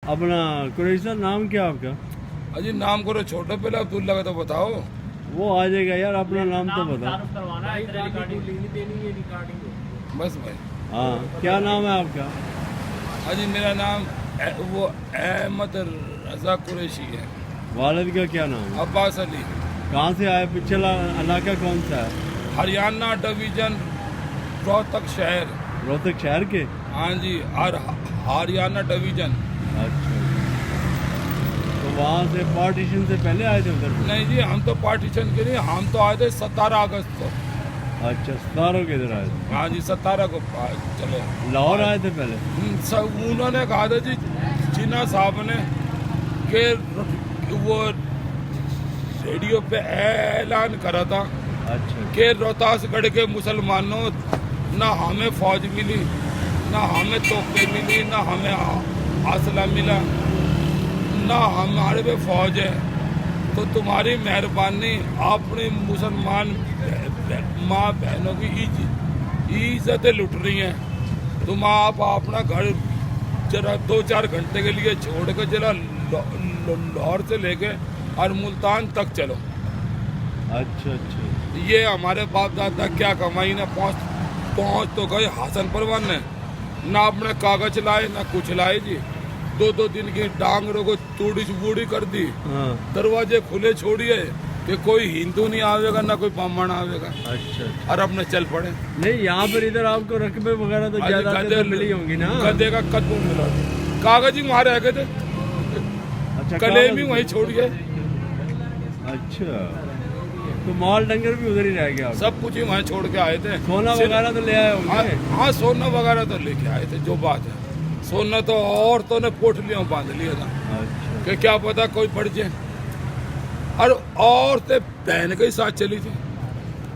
अपना कुरैशी साहब नाम क्या आपका? अजी नाम करो छोटो, पहले अब्दुल्ला का तो बताओ। वो आ जाएगा यार, अपना नाम तो बताओ। बस भाई। हाँ, क्या नाम है आपका? अजी मेरा नाम वो अहमद रजा कुरैशी है। वालिद का क्या नाम है? अब्बास अली। कहाँ से आए? पिछला इलाका कौन सा है? हरियाणा डिवीजन, रोहतक शहर। रोहतक शहर के? हाँ जी, और हरियाणा डिवीजन। अच्छा, तो वहाँ से पार्टीशन से पहले आए थे उधर? नहीं जी, हम तो पार्टीशन के लिए, हम तो आए थे 17 अगस्त को। अच्छा, 17 के इधर आए थे? हाँ जी, 17 को चले। लाहौर आए थे पहले? सब उन्होंने कहा था जी, जिन्ना साहब ने कि वो रेडियो पे ऐलान करा था। अच्छा, कि रोहतासगढ़ के मुसलमानों, ना हमें फौज मिली, ना हमें तोपे मिली, ना हमें असला मिला, ना हमारे पे फौज है, तो तुम्हारी मेहरबानी अपने मुसलमान माँ बहनों की इज्जतें लुट रही हैं। तुम आप अपना घर जरा 2-4 घंटे के लिए छोड़ कर जरा लाहौर से लेके और मुल्तान तक चलो। अच्छा, अच्छा। ये हमारे बाप दादा क्या कमाई ना पहुँच तो गए हसन परवान ने, ना अपने कागज लाए ना कुछ लाए जी। 2-2 दिन की डांगरों को तूड़ी बूढ़ी कर दी। हाँ। दरवाजे खुले छोड़िए कि कोई हिंदू नहीं आवेगा, ना कोई ब्राह्मण आवेगा। अच्छा, और अपने चल पड़े। नहीं, यहाँ पर इधर आपको रकबे वगैरह तो ज्यादा तो मिली होंगी ना? गधे का कद्दू मिला, कागज ही वहाँ रह गए थे। अच्छा, कलेम ही वहीं छोड़ गए। अच्छा, तो माल डंगर भी उधर ही रह गया? सब कुछ ही वहाँ छोड़ के आए थे। सोना वगैरह तो ले आए होंगे? हाँ, सोना वगैरह तो लेके आए थे, जो बात है। सोना तो औरतों ने पोटलियों में बांध लिया था। अच्छा, कि क्या पता कोई पड़ जाए। और औरतें बहन के ही साथ चली थी,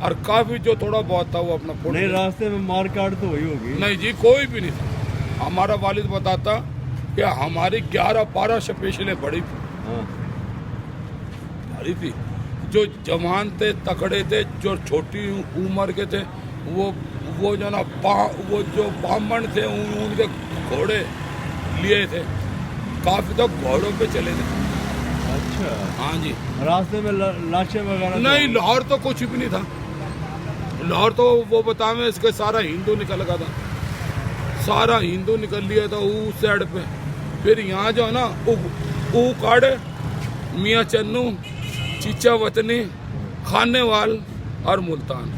और काफी जो थोड़ा बहुत था वो अपना फोड़ नहीं, लिया। रास्ते में मार काट तो हुई होगी? नहीं जी, कोई भी नहीं था। हमारा वालिद बताता कि हमारी 11-12 स्पेशलें बड़ी हाँ। भारी थी। जो जवान थे, तकड़े थे, जो छोटी उम्र के थे, वो जो ना वो जो ब्राह्मण थे उनके घोड़े लिए थे, काफी तो घोड़ों पे चले थे। अच्छा, हाँ जी। रास्ते में लाशें वगैरह? नहीं, लाहौर तो कुछ भी नहीं था। लाहौर तो वो बतावे इसके सारा हिंदू निकल गया था, सारा हिंदू निकल लिया था उस साइड पे। फिर यहाँ जो है ना काड़े, मियाँ चन्नू, चीचा वतनी, खानेवाल और मुल्तान,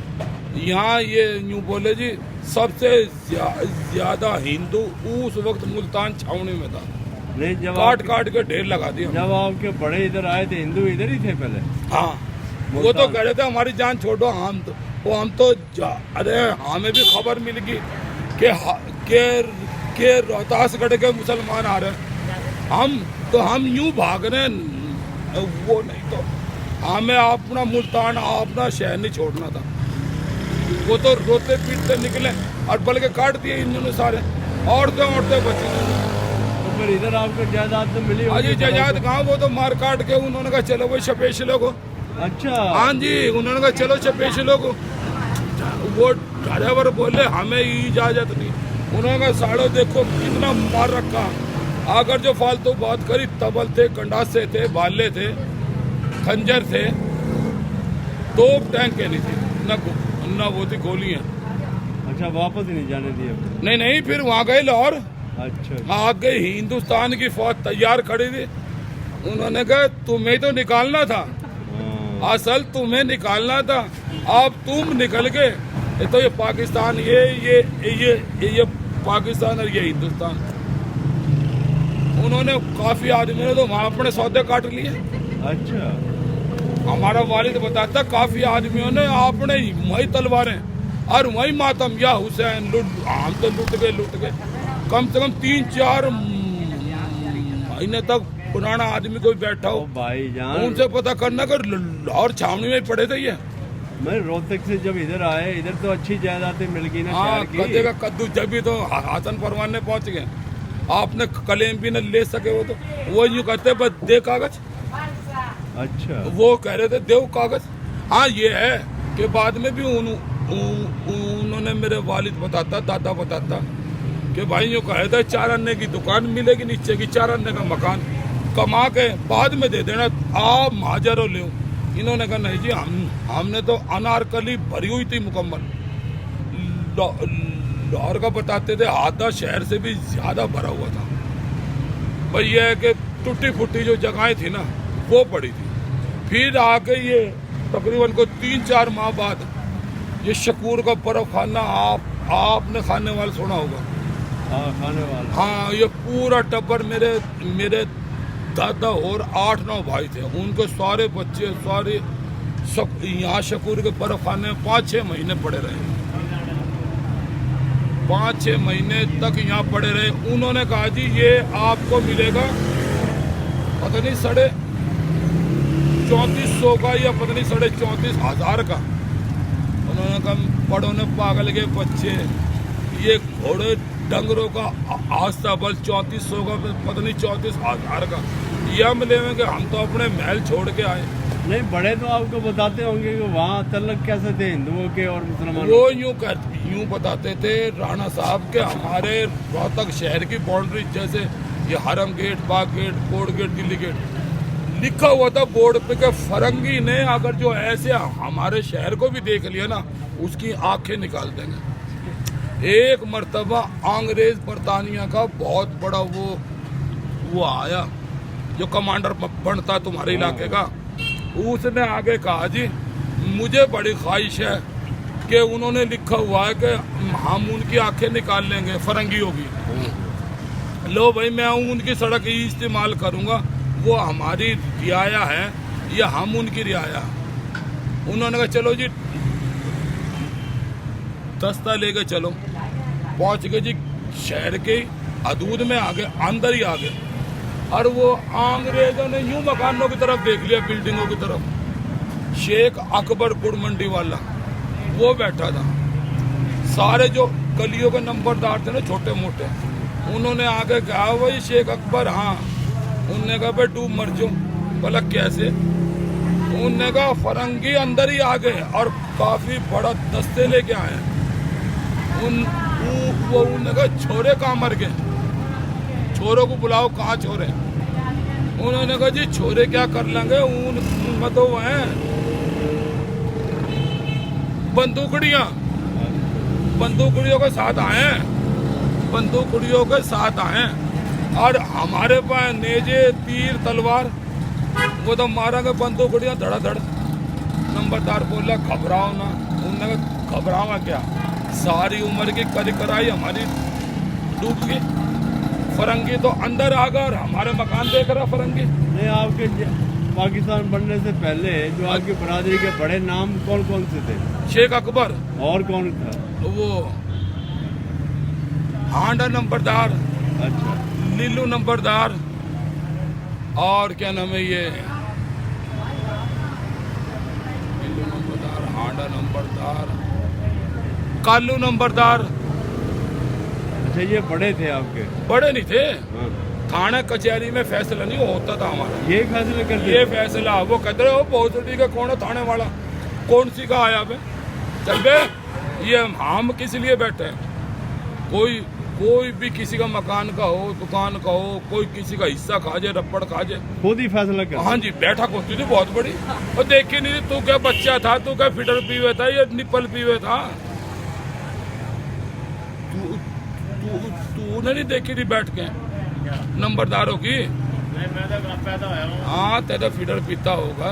यहाँ ये यूँ बोले जी सबसे ज्यादा हिंदू उस वक्त मुल्तान छावनी में था। नहीं, जब काट के ढेर लगा दिया। जब आपके बड़े इधर आए थे, हिंदू इधर ही थे पहले? हाँ, वो तो कह रहे थे हमारी जान छोड़ो, हम तो अरे हमें भी खबर मिल गई कि रोहतासगढ़ के मुसलमान आ रहे हैं। हम यूं भाग रहे हैं, वो नहीं तो हमें अपना मुल्तान, अपना शहर नहीं छोड़ना था। वो तो रोते पीटते निकले और बल्कि काट दिए इन्होंने सारे, औरतें बची। तो फिर इधर आपको जायदाद तो मिली होगी? अजी जायदाद कहाँ, वो तो मार काट के उन्होंने कहा चलो वो स्पेशलों को। अच्छा, हाँ जी, उन्होंने कहा चलो स्पेशलों को। वो ड्राइवर बोले हमें इजाजत नहीं। उन्होंने कहा साड़ो देखो कितना मार रखा। अगर जो फालतू बात करी, तबल थे, कंडासे थे, भाले थे, खंजर थे, तोप टैंक के नहीं थी, न वो थी गोलियां। अच्छा, वापस नहीं जाने दिए? नहीं, फिर वहाँ गए लाहौर। अच्छा, आगे हिंदुस्तान की फौज तैयार खड़ी थी। उन्होंने कहा तुम्हें तो निकालना था, असल तुम्हें निकालना था, अब तुम निकल गए। तो ये पाकिस्तान, ये पाकिस्तान और ये हिंदुस्तान। उन्होंने काफी आदमी ने तो वहाँ अपने सौदे काट लिए। अच्छा, हमारा वालिद बताता काफी आदमियों ने अपने वही तलवारें और वही मातम, या हुसैन हम तो लुट गए। कम से कम 3-4 महीने तक पुराना आदमी कोई बैठा हो भाई जान, उनसे पता करना कर लाहौर छावनी में पड़े थे ये। मैं रोहतक से जब इधर आए, इधर तो अच्छी जायदादें मिल गई ना शहर की। गधे का कद्दू जब भी तो हसन परवान ने पहुंच गए। आपने क्लेम भी न ले सके, वो यूँ कहते बस दे कागज। अच्छा, वो कह रहे थे देव कागज। हाँ, ये है कि बाद में भी उन्होंने मेरे वालिद बताता, दादा बताता कि भाई यूँ कहे थे 4 अन्ने की दुकान मिलेगी, नीचे की 4 अन्ने का मकान कमा के बाद में दे देना, आप महाजर ले। इन्होंने कहा नहीं जी, हमने तो अनारकली भरी हुई थी मुकम्मल। लाहौर का बताते थे आधा शहर से भी ज्यादा भरा हुआ था। भाई ये है कि टूटी फूटी जो जगहें थी ना वो पड़ी थी। फिर आके ये तकरीबन को 3-4 माह बाद ये शकूर का बर्फ खाना आपने खाने वाला सुना होगा। हाँ, खाने वाला। हाँ, ये पूरा टब्बर मेरे दादा और 8-9 भाई थे, उनके सारे बच्चे सारे सब यहाँ शकूर के बर्फ खाने में 5-6 महीने पड़े रहे। 5-6 महीने तक यहाँ पड़े रहे। उन्होंने कहा जी ये आपको मिलेगा पता नहीं 3400 का या पता नहीं 34,500 का। उन्होंने कहा पढ़ो ने पागल के बच्चे, ये घोड़े डंगरों का आस्था बल 3400 का पता नहीं 34,000 का, ये हम लेंगे। हम तो अपने महल छोड़ के आए। नहीं, बड़े तो आपको बताते होंगे कि वहाँ तल्लक कैसे थे हिंदुओं के और मुसलमानों वो यूं बताते थे राणा साहब के हमारे रोहतक शहर की बाउंड्री, जैसे ये Haram gate, Bagh gate, Kot gate, Delhi gate लिखा हुआ था बोर्ड पे कि फरंगी ने अगर जो ऐसे हमारे शहर को भी देख लिया ना उसकी आंखें निकाल देंगे। एक मर्तबा अंग्रेज बरतानिया का बहुत बड़ा वो आया जो कमांडर बनता तुम्हारे इलाके का, उसने आगे कहा जी मुझे बड़ी ख्वाहिश है कि उन्होंने लिखा हुआ है कि हम उनकी आंखें निकाल लेंगे फरंगियों की। लो भाई मैं उनकी सड़क ही इस्तेमाल करूंगा, वो हमारी रियाया है, ये हम उनकी रियाया। उन्होंने कहा चलो जी दस्ता लेके चलो। पहुंच गए जी शहर के हदूद में आ गए, अंदर ही आ गए, और वो अंग्रेजों ने यूं मकानों की तरफ देख लिया, बिल्डिंगों की तरफ। शेख अकबर गुड़ मंडी वाला वो बैठा था, सारे जो गलियों के नंबरदार थे ना छोटे मोटे, उन्होंने आगे कहा वही शेख अकबर। हाँ, उनने कहा भाई डूब मर जाऊं। बोला कैसे? उनने कहा फरंगी अंदर ही आ गए और काफी बड़ा दस्ते लेके आए। उन्होंने कहा छोरे कहाँ मर गए, छोरों को बुलाओ, कहाँ छोरे? उन्होंने कहा जी छोरे क्या कर लेंगे, उन तो हैं बंदूकड़ियों के साथ आए, बंदूकड़ियों के साथ आए, और हमारे पास नेजे तीर तलवार, वो तो मारेंगे बंदूकड़ियां धड़ाधड़। नंबरदार बोला घबराओ ना। उन्होंने कहा घबरावा क्या, सारी उम्र की कराई हमारी डूब गई। फरंगी तो अंदर आ गए और हमारे मकान देख रहा फरंगी। नहीं, आपके पाकिस्तान बनने से पहले जो आपकी बरादरी के बड़े नाम कौन कौन से थे? शेख अकबर, और कौन था? वो हांडा नंबरदार, अच्छा, नीलू नंबरदार, और क्या नाम है ये नीलू नंबरदार, हांडा नंबरदार, कालू नंबरदार। अच्छा, ये बड़े थे आपके? बड़े नहीं थे, हाँ। थाने कचहरी में फैसला नहीं होता था हमारा, ये फैसला कर ये फैसला। वो कहते रहे हो बहुसटी का कौन है थाने वाला, कौन सी का आया बे, चल बे, ये हम किस लिए बैठे हैं? कोई भी किसी का मकान का हो, दुकान का हो, कोई किसी का हिस्सा खा जाए, रप्पड़ खा जाए, खुद ही फैसला कर। हाँ जी, बैठा होती थी बहुत बड़ी, और देखी नहीं तू क्या बच्चा था, तू क्या फिटर पीवे था, ये निपल पीवे था, तूने नहीं देखी थी बैठ के नंबरदारों की? हाँ, तेरा फिटर पीता होगा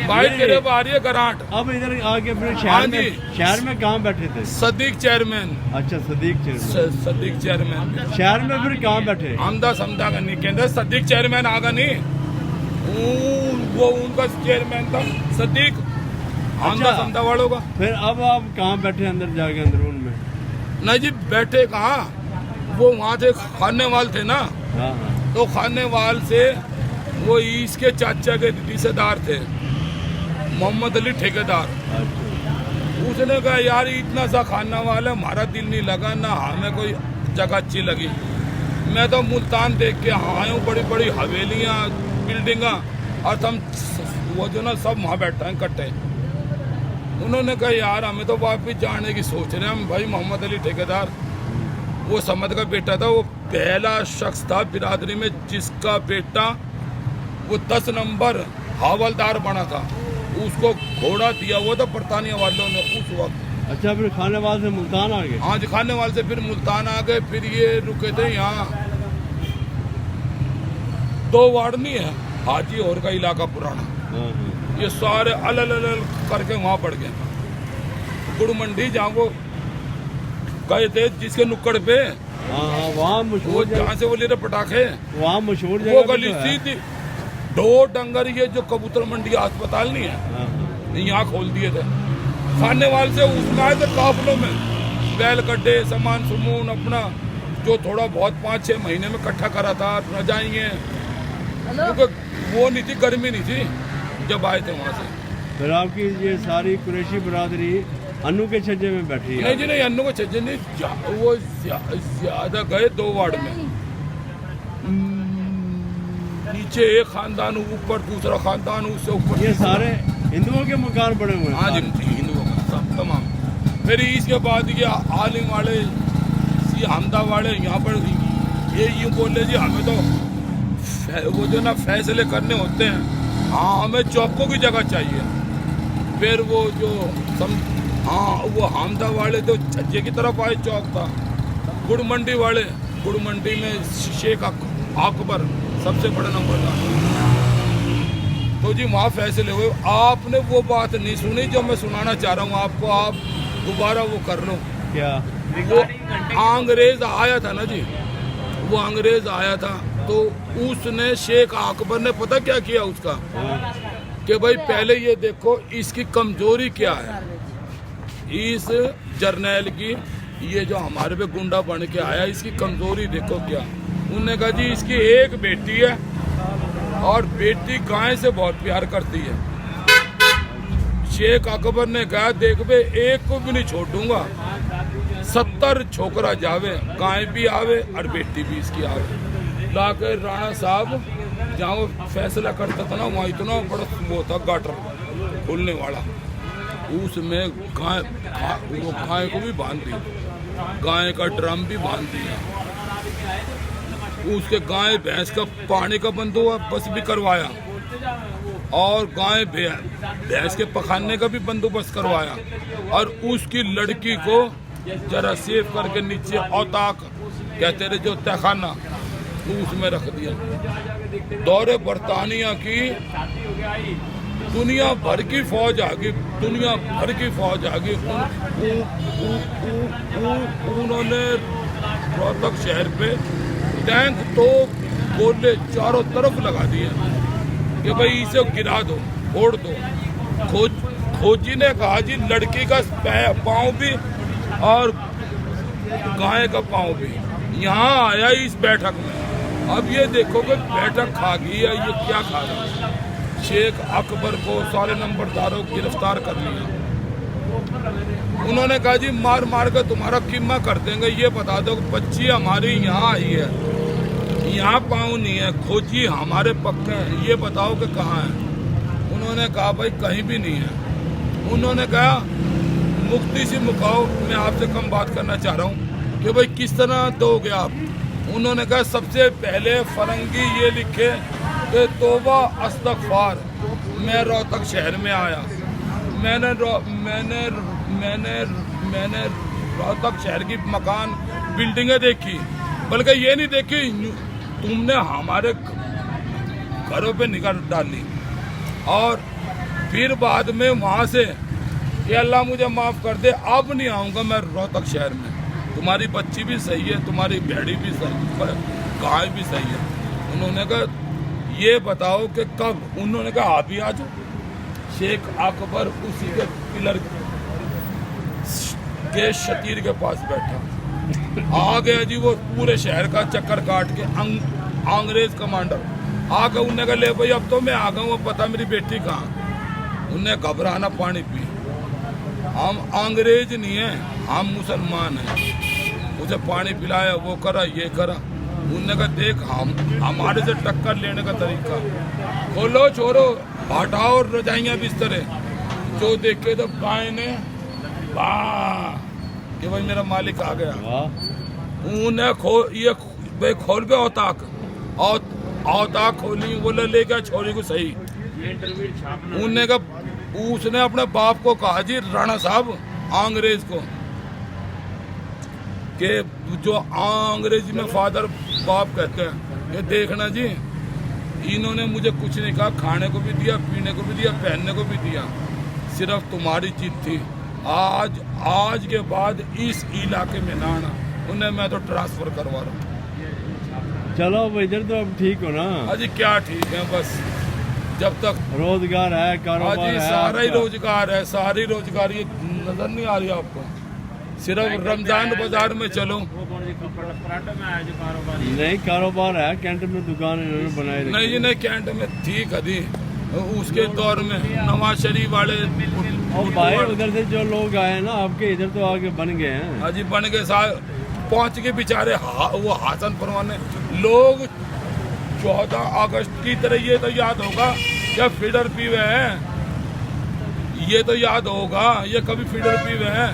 भाई, तेरे बाहर ये गराट। अब इधर आके अपने हाँ शहर में कहाँ बैठे थे? सदीक चेयरमैन। अच्छा, सदीक चेयरमैन शहर में फिर कहाँ बैठे? आमदा समदा का नहीं कहते, सदीक चेयरमैन आगा नहीं, वो उनका चेयरमैन था सदीक, आमदा समदा वालों का। फिर अब आप कहाँ बैठे अंदर जाके अंदरून में? नहीं जी, बैठे कहाँ, वो वहाँ थे खाने वाल थे ना। हाँ, हाँ। तो खाने वाल से वो इसके चाचा के रिश्तेदार थे, मोहम्मद अली ठेकेदार। अच्छा। उसने कहा यार इतना सा खाना वाला हमारा दिल नहीं लगा ना, हमें कोई जगह अच्छी लगी। मैं तो मुल्तान देख के आया हूँ, बड़ी बड़ी हवेलियाँ, बिल्डिंगा, और हम वो जो ना सब वहाँ बैठा है इकट्ठे। उन्होंने कहा यार हमें तो वापिस जाने की सोच रहे हैं हम। भाई मोहम्मद अली ठेकेदार वो समद का बेटा था, वो पहला शख्स था बिरादरी में जिसका बेटा वो 10 नंबर हवलदार बना था। उसको घोड़ा दिया हुआ था बरतानिया वालों ने उस वक्त। अच्छा, फिर खानेवाल से मुल्तान आ गए? हाँ जी, खानेवाल से फिर मुल्तान आ गए। फिर ये रुके थे यहाँ 2 वार्ड नहीं है, हाजी और का इलाका पुराना, ये सारे अलग अलग करके वहाँ पड़ गए। गुड़ मंडी जहाँ वो गए थे जिसके नुक्कड़ पे, हाँ, वहाँ मशहूर जहाँ से वो ले रहे पटाखे, वहाँ मशहूर वो जगह गली तो है। सीधी दो डंगर, ये जो कबूतर मंडी अस्पताल नहीं है, यहाँ खोल दिए थे। खानेवाल से उसमें आए थे काफलों में, बैल गड्ढे सामान सुमून अपना जो थोड़ा बहुत 5-6 महीने में इकट्ठा करा था, रजाइयाँ, क्योंकि वो नहीं थी, गर्मी नहीं थी जब आए थे वहाँ से। फिर आपकी ये सारी कुरैशी बरादरी अन्नू के छज्जे में बैठी है? नहीं जी नहीं, अन्नू को छज्जे नहीं, वो ज्यादा गए 2 वार्ड में। नीचे एक खानदान, ऊपर दूसरा खानदान, उससे ऊपर ये सारे हिंदुओं के मकान बने हुए हैं? हाँ जी, हिंदुओं का सब तमाम। फिर इसके बाद ये आलिम वाले, हमदा वाले यहाँ पर ये यूँ बोले जी हमें तो वो जो ना फैसले करने होते हैं, हाँ हमें चौकों की जगह चाहिए। फिर वो जो हाँ वो हमदा वाले तो छज्जे की तरफ आए, चौक था। गुड़ मंडी वाले, गुड़ मंडी में शेख अकबर सबसे बड़ा नंबर था, तो जी वहाँ फैसले हुए। आपने वो बात नहीं सुनी जो मैं सुनाना चाह रहा हूँ आपको, आप दोबारा वो कर लो। क्या? वो अंग्रेज आया था ना जी, वो अंग्रेज आया था, तो उसने शेख अकबर ने पता क्या किया उसका, कि भाई पहले ये देखो इसकी कमजोरी क्या है, इस जर्नैल की, ये जो हमारे पे गुंडा बन के आया, इसकी कमजोरी देखो क्या। उन्होंने कहा जी इसकी एक बेटी है और बेटी गाय से बहुत प्यार करती है। शेख अकबर ने कहा देख बे, एक को भी नहीं छोड़ूंगा, 70 छोकरा जावे, गाय भी आवे और बेटी भी इसकी आवे। लाकर राणा साहब जहाँ वो फैसला करता था ना, वहाँ इतना बड़ा वो था गाटर खुलने वाला, उसमें गाय को भी बांध दिया, गाय का ड्रम भी बांध दिया, उसके गाय भैंस का पानी का बंदोबस्त भी करवाया और गाय भैंस के पखाने का भी बंदोबस्त करवाया, और उसकी लड़की को जरा सेव करके नीचे औताक कहते रहे जो तहखाना, उसमें रख दिया। दौरे बरतानिया की दुनिया भर की फौज आ गई, दुनिया भर की फौज आ गई। उन्होंने रोहतक शहर पे टैंक तो गोले चारों तरफ लगा दिए कि भाई इसे गिरा दो, फोड़ दो। खोजी ने कहा जी लड़की का पाँव भी और गाय का पाँव भी यहाँ आया इस बैठक में। अब ये देखो कि बैठक खा गई है, ये क्या खा गया। शेख अकबर को सारे नंबरदारों को गिरफ्तार कर लिया। उन्होंने कहा जी मार मार कर तुम्हारा कीमा कर देंगे, ये बता दो कि बच्ची हमारी यहाँ आई है, यहाँ पाँव नहीं है, खोजी हमारे पक्के हैं, ये बताओ कि कहाँ है। उन्होंने कहा भाई कहीं भी नहीं है। उन्होंने कहा मुक्ति से मुकाओ, मैं आपसे कम बात करना चाह रहा हूँ कि भाई किस तरह दोगे आप। उन्होंने कहा सबसे पहले फरंगी ये लिखे कि तौबा अस्तगफार, मैं रोहतक शहर में आया, मैंने रोहतक शहर की मकान बिल्डिंगें देखी, बल्कि ये नहीं देखी तुमने हमारे घरों पे निगाह डाली। और फिर बाद में वहाँ से कि अल्लाह मुझे माफ़ कर दे, अब नहीं आऊँगा मैं रोहतक शहर में, तुम्हारी बच्ची भी सही है, तुम्हारी भेड़ी भी सही है, गाय भी सही है। उन्होंने कहा ये बताओ कि कब। उन्होंने कहा अभी आ जाओ। शेख अकबर उसी के पिलर के शतीर के पास बैठा, आ गया जी वो पूरे शहर का चक्कर काट के। अंग्रेज कमांडर आ गए, उन्होंने कहा ले भाई अब तो मैं आ गया हूँ, पता मेरी बेटी कहाँ। उन्हें घबराना पानी पी, हम अंग्रेज नहीं है, हम मुसलमान हैं। उसे पानी पिलाया, वो करा ये करा। उन्होंने कहा देख हमारे से टक्कर लेने का तरीका, खोलो छोरो हटाओ रजाइयाँ बिस्तरे। जो देखे तो गाय ने कि भाई मेरा मालिक आ गया। उन्हें ये भाई खोल पे औताक खोली, बोले लेके छोरी को सही। उन्हें का उसने अपने बाप को कहा जी राणा साहब अंग्रेज को कि जो अंग्रेजी में फादर बाप कहते हैं, ये देखना जी इन्होंने मुझे कुछ नहीं कहा, खाने को भी दिया, पीने को भी दिया, पहनने को भी दिया, सिर्फ तुम्हारी जिद थी। आज के बाद इस इलाके में ना आना, उन्हें मैं तो ट्रांसफर करवा रहा हूँ। चलो अब इधर तो अब ठीक हो ना? अजी क्या ठीक है, बस जब तक रोजगार है, कारोबार है, सारा ही आपका? रोजगार है, सारी रोजगार। ये नजर नहीं आ रही आपको? सिर्फ रमजान बाजार में चलो, नहीं कारोबार है, कैंट में दुकान इन्होंने बनाई रखी नहीं जी नहीं, कैंट में थी कभी उसके दौर में नवाज शरीफ वाले। और भाई उधर से जो लोग आए ना आपके इधर तो आगे बन गए हैं। अजी बन के साथ पहुंच के बेचारे वो हासन परवाने लोग 14 अगस्त की तरह, ये तो याद होगा जब फीडर पीवे हैं, ये तो याद होगा ये कभी फीडर पीवे हैं।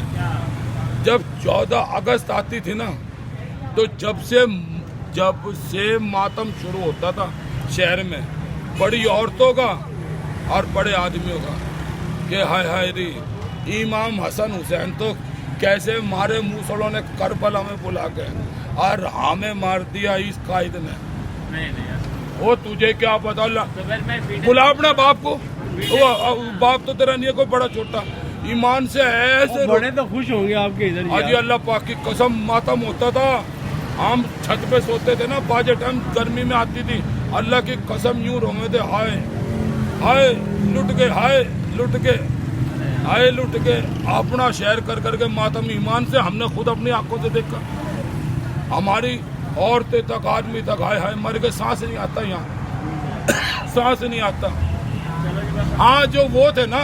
जब 14 अगस्त आती थी ना, तो जब से मातम शुरू होता था शहर में, बड़ी औरतों का और बड़े आदमियों का, कि हाय हाय री इमाम हसन हुसैन तो कैसे मारे मूसलों ने करबला में बुला के, और हमें मार दिया इस कायद ने। वो तुझे क्या पता, बुला अपने बाप को, वो बाप तो तेरा नहीं है कोई बड़ा छोटा, ईमान से ऐसे बड़े तो खुश होंगे आपके इधर। आज अल्लाह पाक की कसम मातम होता था, हम छत पे सोते थे ना, बाजे टाइम गर्मी में आती थी, अल्लाह की कसम यूं रोए थे, हाय हाय लुट के, हाय लुट के, हाय लुट के, अपना शहर कर करके मातम। ईमान से हमने खुद अपनी आंखों से देखा, हमारी औरतें तक आदमी तक हाय हाय मर के, सांस नहीं आता यहाँ सांस नहीं आता। हाँ जो वो थे ना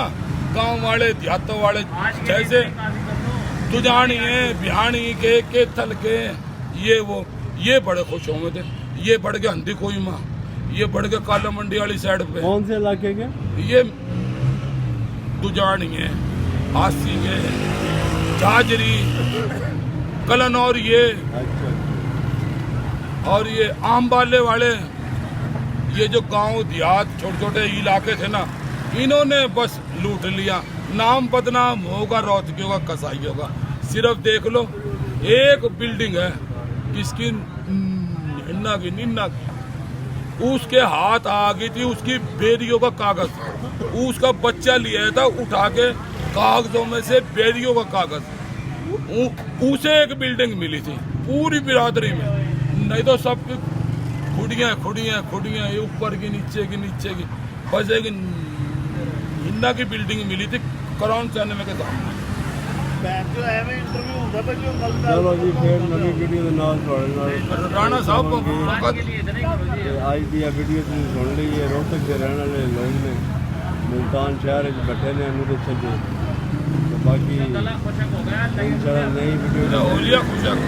गांव वाले देहातों वाले, जैसे तुजानी है बिहानी के थल के, ये बड़े खुश हुए थे। ये बढ़ गए हंदी कोई माँ, ये बढ़ गए काला मंडी वाली साइड पे। कौन से इलाके के? ये तुजानी है, आसी है, झाजरी, कलनौर, ये अच्छा। और ये आमबाले वाले, ये जो गांव देहात छोटे छोटे इलाके थे ना, इन्होंने बस लूट लिया। नाम बदनाम होगा, रोहतकी होगा, कसाई होगा। सिर्फ देख लो एक बिल्डिंग है इसकी निन्ना की, उसके हाथ आ गई थी उसकी बेरियों का कागज, उसका बच्चा लिया था उठा के कागजों में से बेरियों का कागज, उसे एक बिल्डिंग मिली थी पूरी बिरादरी में, नहीं तो सब खुड़ियाँ ये ऊपर की नीचे की बस एक हिन्ना की बिल्डिंग मिली थी करौन सिनेमा के सामने। चलो जी फिर नवी वीडियो के नाल राणा साहब आज दी वीडियो तुम सुन ली है। रोहतक के रहने वाले लोग ने मुल्तान शहर बैठे ने अमृतसर के, तो बाकी इंशाल्लाह नई वीडियो होलिया खुशक